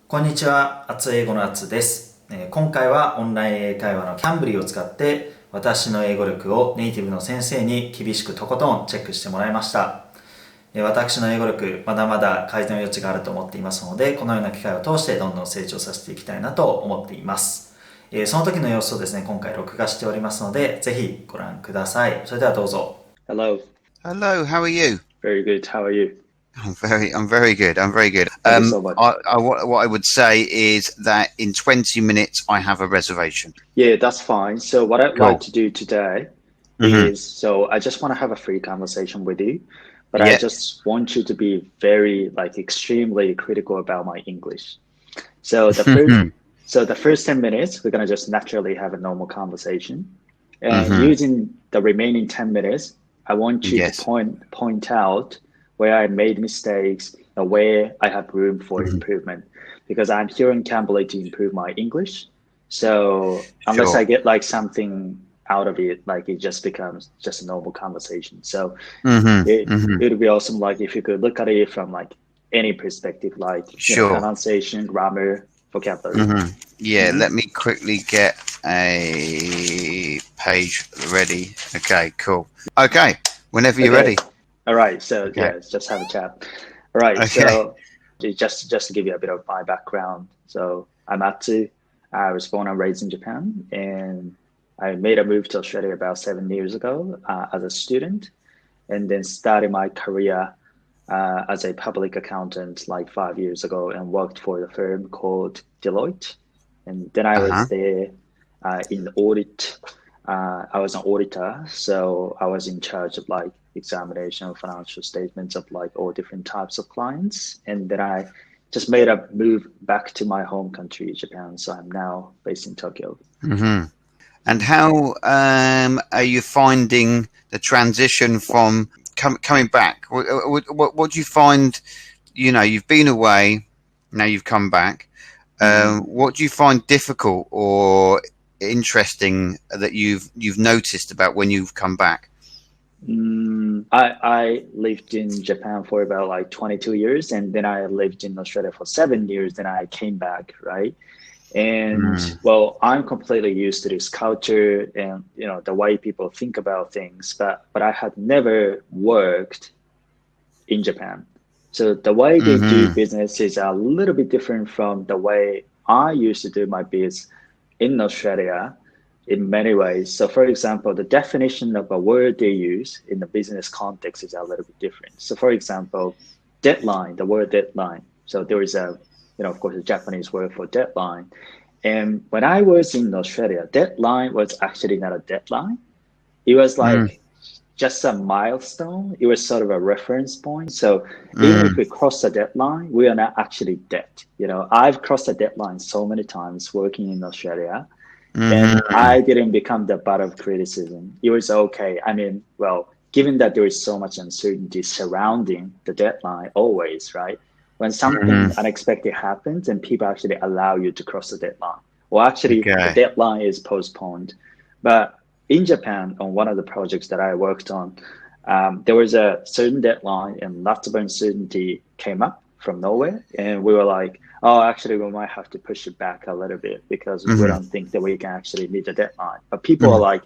こんにちは、AtsueigoのAtsuです。今回はオンライン英会話の Cambly を使って私の英語力をネイティブの先生に厳しくとことんチェックしてもらいました。私の英語力まだまだ改善の余地があると思っていますので、このような機会を通してどんどん成長させていきたいなと思っています。その時の様子をですね、今回録画しておりますので、ぜひご覧ください。それではどうぞ。Hello. Hello, how are you? Very good. How are you? I'm very good. Thank you so much. What I would say is that in 20 minutes I have a reservation. Yeah, that's fine. So what I'd Cool. like to do today is, so I just want to have a free conversation with you, but I Yeah. just want you to be very, extremely critical about my English. So the first 10 minutes, we're going to just naturally have a normal conversation. And using the remaining 10 minutes, I want you Yes. to point out where I made mistakes and where I have room for improvement. Because I'm here in Cambly to improve my English. So unless Sure. I get something out of it, it just becomes just a normal conversation. So it would be awesome if you could look at it from any perspective, Sure. pronunciation, grammar, vocabulary. Yeah, let me quickly get a page ready. Okay, cool. Okay, whenever you're ready. All right, so Okay. yeah, let's just have a chat. All right, Okay. so just to give you a bit of my background. So I'm Atsu. I was born and raised in Japan, and I made a move to Australia about 7 years ago as a student, and then started my career as a public accountant 5 years ago, and worked for the firm called Deloitte. And then I was there in audit. I was an auditor, so I was in charge of examination of financial statements of all different types of clients. And then I just made a move back to my home country, Japan. So I'm now based in Tokyo. And how are you finding the transition from coming back? What do you find? You've been away, now you've come back. What do you find difficult or interesting that you've noticed about when you've come back? I lived in Japan for about 22 years, and then I lived in Australia for 7 years, and I came back, right? And well, I'm completely used to this culture and the way people think about things, but I had never worked in Japan. So the way they do business is a little bit different from the way I used to do my biz in Australia in many ways. So for example, the definition of a word they use in the business context is a little bit different. So for example, deadline, the word deadline. So there is of course, a Japanese word for deadline. And when I was in Australia, deadline was actually not a deadline. It was just a milestone. It was sort of a reference point. So even if we cross the deadline, we are not actually dead. I've crossed the deadline so many times working in Australia, and I didn't become the butt of criticism. It was okay. I mean, well, given that there is so much uncertainty surrounding the deadline always, right? When something unexpected happens and people actually allow you to cross the deadline. Well, actually, the deadline is postponed. But in Japan, on one of the projects that I worked on, there was a certain deadline and lots of uncertainty came up from nowhere. And we were like, oh, actually, we might have to push it back a little bit because we don't think that we can actually meet the deadline. But people are like,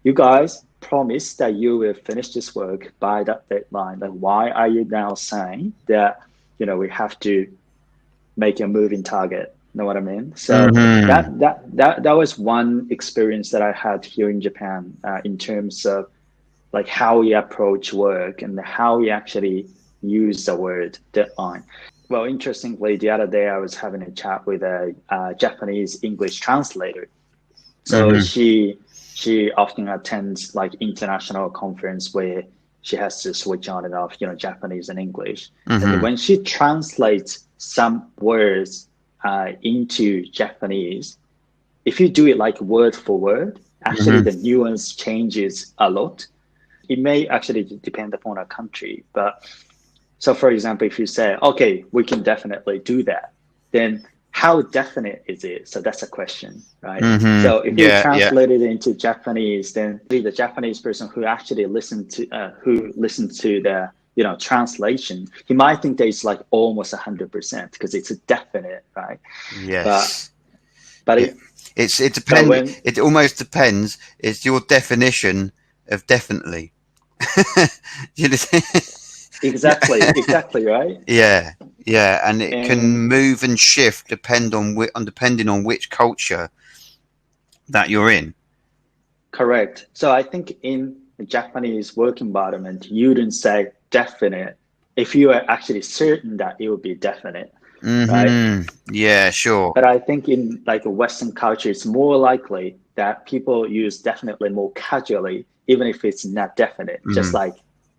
you guys promised that you will finish this work by that deadline. Why are you now saying that, we have to make a moving target? Know what I mean? So that was one experience that I had here in Japan in terms of how we approach work and how we actually use the word deadline. Well, interestingly, the other day I was having a chat with a Japanese English translator. So she often attends international conference where she has to switch on and off, Japanese and English. And when she translates some words into Japanese, if you do it word for word, actually the nuance changes a lot. It may actually depend upon a country, but so for example, if you say, okay, we can definitely do that, then how definite is it? So that's a question, right? So if you translate it into Japanese, then the Japanese person who actually listened to the translation, he might think that it's almost 100% because it's a definite, right? Yes. But it depends. It almost depends. It's your definition of definitely. Exactly, right? Yeah, and it can move and shift depending on which culture that you're in. Correct. So I think in the Japanese work environment, you wouldn't say definite if you are actually certain that it will be definite. Right? Yeah, sure. But I think in like a Western culture, it's more likely that people use definitely more casually, even if it's not definite, just like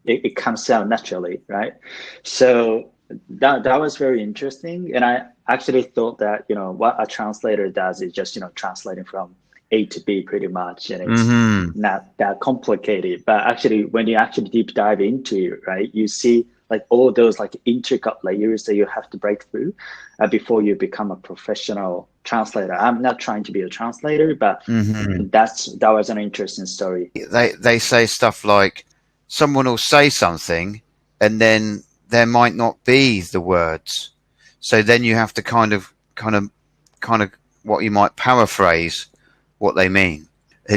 it comes out naturally, right? So that was very interesting. And I actually thought that, what a translator does is just, translating from A to B pretty much. And it's not that complicated. But actually, when you actually deep dive into it, right, you see like all those like intricate layers that you have to break through before you become a professional translator. I'm not trying to be a translator, but that was an interesting story. They say stuff like someone will say something and then there might not be the words. So then you have to kind of what you might paraphrase what they mean.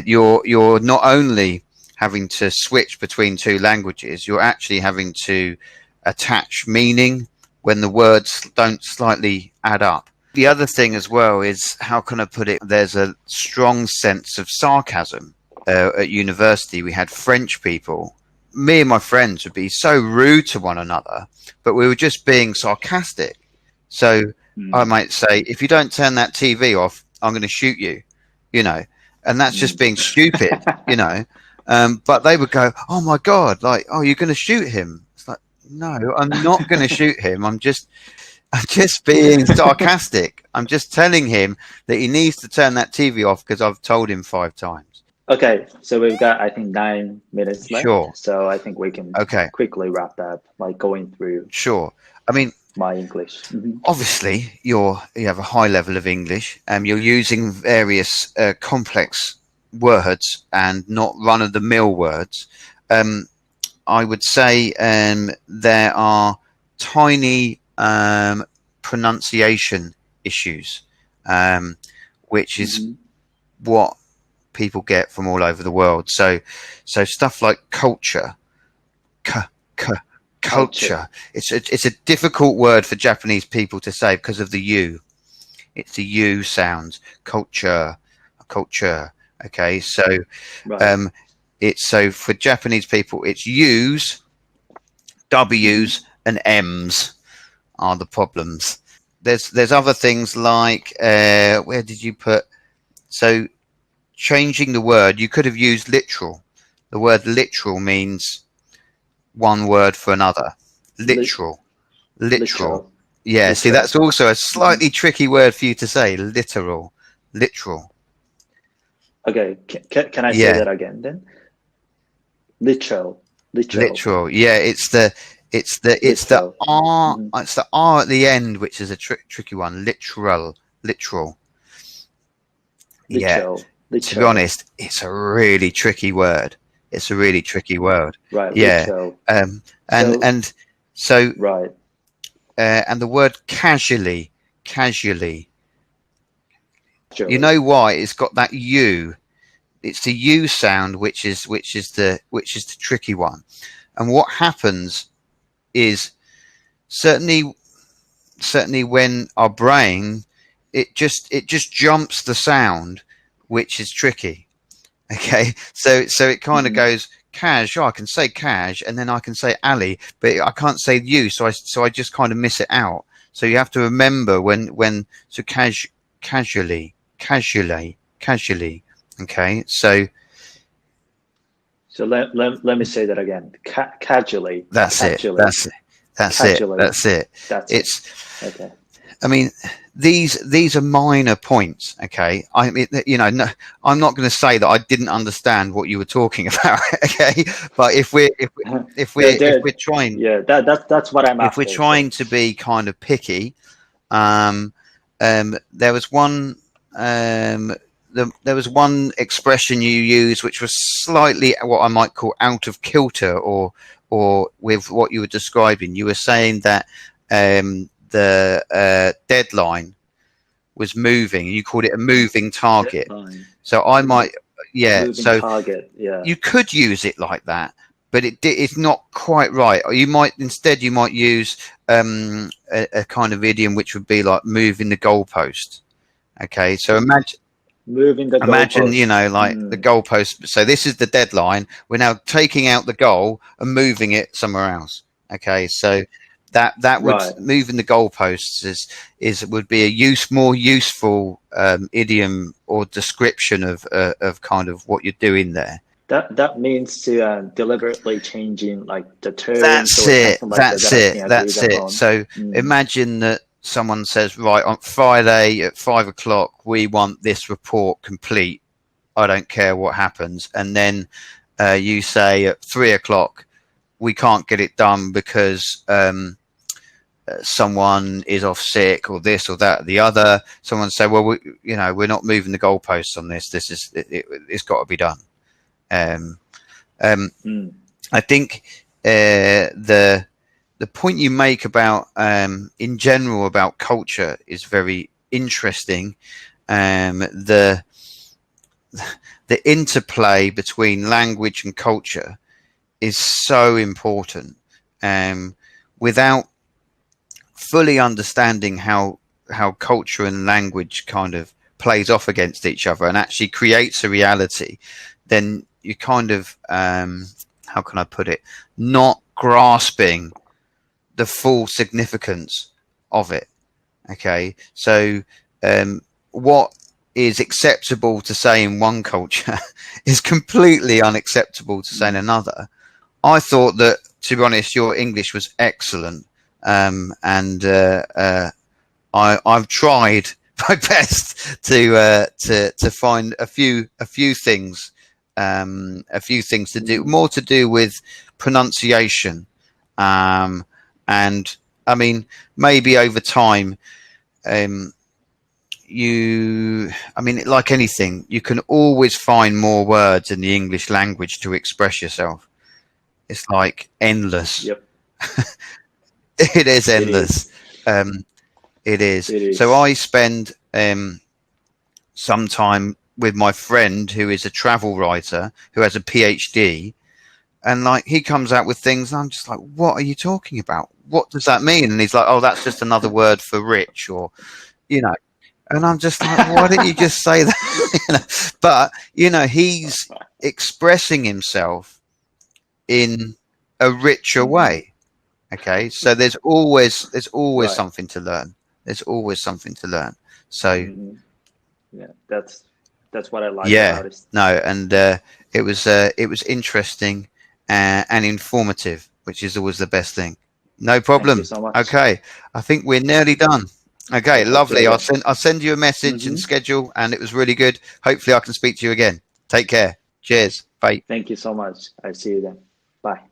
You're not only having to switch between two languages, you're actually having to attach meaning when the words don't slightly add up. The other thing as well is, how can I put it? There's a strong sense of sarcasm. At university, we had French people. Me and my friends would be so rude to one another, but we were just being sarcastic. So I might say, if you don't turn that TV off, I'm going to shoot you, and that's just being stupid, but they would go, oh my God, like, oh, you're going to shoot him. It's like, no, I'm not going to shoot him. I'm just being sarcastic. I'm just telling him that he needs to turn that TV off because I've told him 5 times. Okay, so we've got, I think, 9 minutes left. Sure. So I think we can quickly wrap up, like going through. Sure. I mean, my English. Obviously, you have a high level of English. You're using various complex words and not run-of-the-mill words. I would say there are tiny pronunciation issues, which is what people get from all over the world. So stuff like culture, culture. It's a difficult word for Japanese people to say because of the U. It's the U sound. Culture. Okay, so it's so for Japanese people, it's U's, W's, and M's are the problems. There's other things like where did you put? So changing the word, you could have used literal. The word literal means one word for another. Literal. Yeah, literal. See, that's also a slightly tricky word for you to say. Literal. Okay, can I say that again then? Literal. Yeah, it's the R. It's the R at the end, which is a tricky one. Literal. Yeah. To be honest, it's a really tricky word. Right. Yeah. Literal. And so right. And the word casually. You know why it's got that U? It's the U sound, which is the tricky one. And what happens is certainly when our brain it just jumps the sound, which is tricky. Okay, so it kind of goes cash. Oh, I can say cash, and then I can say alley, but I can't say you. So I just kind of miss it out. So you have to remember when casually. Okay, so let me say that again. Casually. That's it. Okay. I mean, these are minor points. Okay, I mean, no, I'm not going to say that I didn't understand what you were talking about. Okay, but if we're trying, that's what I'm. If we're trying to be kind of picky, there was one. There was one expression you used which was slightly what I might call out of kilter, or with what you were describing. You were saying that the deadline was moving. You called it a moving target. Deadline. So I might, Moving so target. Yeah. you could use it like that, but it's not quite right. Or you might use a kind of idiom which would be like moving the goalpost. Okay, so imagine goalpost. you know, like the goalpost. So this is the deadline. We're now taking out the goal and moving it somewhere else. Okay, so that would Right. moving the goalposts would be a more useful idiom or description of kind of what you're doing there. That means to deliberately changing like the terms. That's or it. something like That's that it. So imagine that someone says, right, on Friday at 5 o'clock, we want this report complete. I don't care what happens. And then you say at 3 o'clock, we can't get it done because someone is off sick or this or that or the other. Someone say, well, we're not moving the goalposts on this. This is it's got to be done. I think the point you make about in general about culture is very interesting. The interplay between language and culture is so important. Without fully understanding how culture and language kind of plays off against each other and actually creates a reality, then you kind of how can I put it, not grasping the full significance of it. Okay, so what is acceptable to say in one culture is completely unacceptable to say in another. I thought that, to be honest, your English was excellent, and I've tried my best to find a few things to do, more to do with pronunciation. And I mean, maybe over time, like anything, you can always find more words in the English language to express yourself. It's like endless. Yep. It is endless. It is. So I spend some time with my friend who is a travel writer who has a PhD. And like he comes out with things, and I'm just like, what are you talking about? What does that mean? And he's like, oh, that's just another word for rich, or, you know. And I'm just like, why didn't you just say that? But, you know, he's expressing himself in a richer way. Okay, so there's always right. something to learn. There's always something to learn. So, yeah, that's what I like about it. No, and it was interesting and informative, which is always the best thing. No problem. Thank you so much. Okay, I think we're nearly done. Okay, lovely. I'll send you a message and schedule, and it was really good. Hopefully, I can speak to you again. Take care. Cheers. Bye. Thank you so much. I'll see you then. Bye.